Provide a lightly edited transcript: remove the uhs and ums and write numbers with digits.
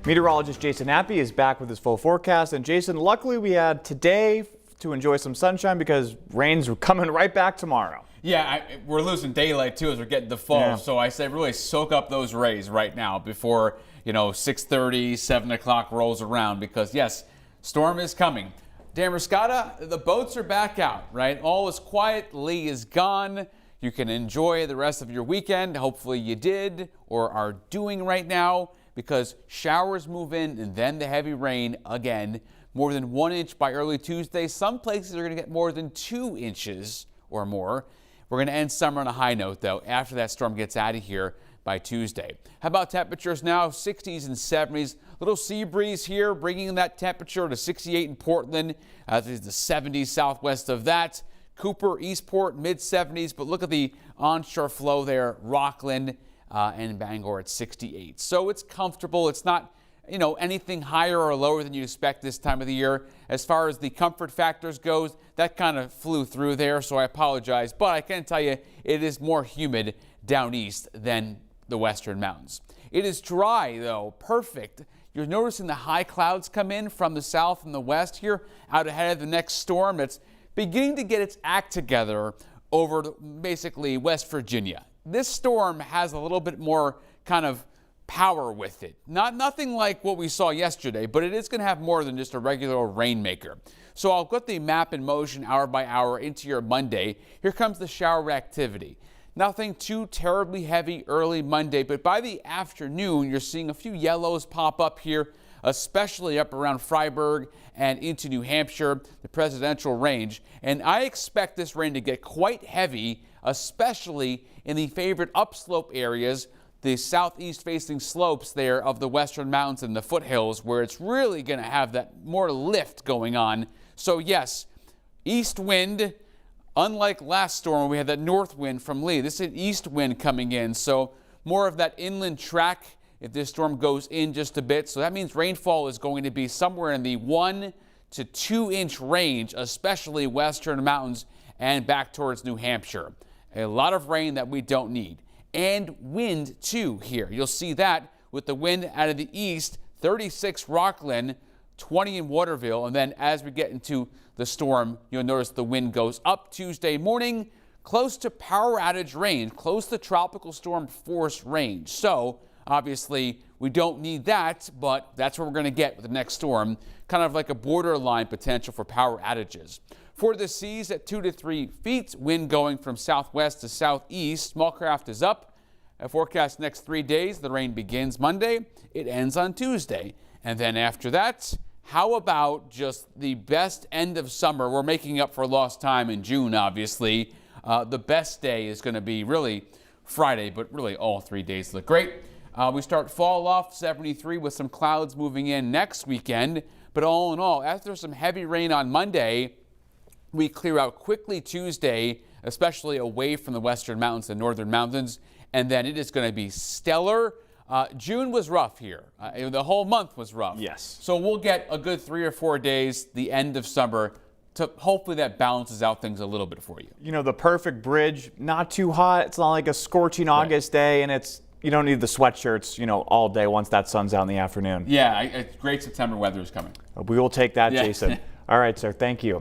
Meteorologist Jason Appy is back with his full forecast. And Jason, luckily we had today to enjoy some sunshine because rain's coming right back tomorrow. Yeah, we're losing daylight too as we're getting to fall. Yeah. So I say really soak up those rays right now before 6:30, 7 o'clock rolls around, because yes, storm is coming. Damascata, the boats are back out, right? All is quiet. Lee is gone. You can enjoy the rest of your weekend. Hopefully you did or are doing right now, because showers move in and then the heavy rain again. More than 1 inch by early Tuesday. Some places are going to get more than 2 inches or more. We're going to end summer on a high note, though, after that storm gets out of here by Tuesday. How about temperatures now? 60s and 70s. Little sea breeze here, bringing that temperature to 68 in Portland. This is the 70s southwest of that. Cooper, Eastport, mid-70s. But look at the onshore flow there. Rockland and Bangor at 68. So it's comfortable. It's not anything higher or lower than you expect this time of the year. As far as the comfort factors goes, that kind of flew through there, so I apologize. But I can tell you it is more humid down east than the western mountains. It is dry, though, perfect. You're noticing the high clouds come in from the south and the west here, out ahead of the next storm that's beginning to get its act together over basically West Virginia. This storm has a little bit more kind of power with it. Nothing like what we saw yesterday, but it is going to have more than just a regular rainmaker. So I'll put the map in motion hour by hour into your Monday. Here comes the shower activity. Nothing too terribly heavy early Monday, but by the afternoon, you're seeing a few yellows pop up here, especially up around Freiburg and into New Hampshire, the presidential range. And I expect this rain to get quite heavy, especially in the favored upslope areas, the southeast facing slopes there of the western mountains and the foothills, where it's really going to have that more lift going on. So yes, east wind, unlike last storm where we had that north wind from Lee. This is an east wind coming in, so more of that inland track if this storm goes in just a bit. So that means rainfall is going to be somewhere in the 1 to 2 inch range, especially western mountains and back towards New Hampshire. A lot of rain that we don't need. And wind too here. You'll see that with the wind out of the east, 36 Rockland, 20 in Waterville. And then as we get into the storm, you'll notice the wind goes up Tuesday morning, close to power outage range, close to tropical storm force range. So obviously we don't need that, but that's what we're going to get with the next storm, kind of like a borderline potential for power outages. For the seas at 2 to 3 feet, wind going from southwest to southeast. Small craft is up. A forecast next 3 days. The rain begins Monday. It ends on Tuesday. And then after that, how about just the best end of summer? We're making up for lost time in June, obviously. The best day is going to be really Friday, but really all 3 days look great. We start fall off 73 with some clouds moving in next weekend. But all in all, after some heavy rain on Monday, we clear out quickly Tuesday, especially away from the western mountains and northern mountains, and then it is going to be stellar. June was rough here. The whole month was rough. Yes. So we'll get a good 3 or 4 days, the end of summer, to hopefully that balances out things a little bit for you. The perfect bridge, not too hot. It's not like a scorching August day, and you don't need the sweatshirts, all day once that sun's out in the afternoon. Yeah, great September weather is coming. We will take that, Yeah. Jason. All right, sir. Thank you.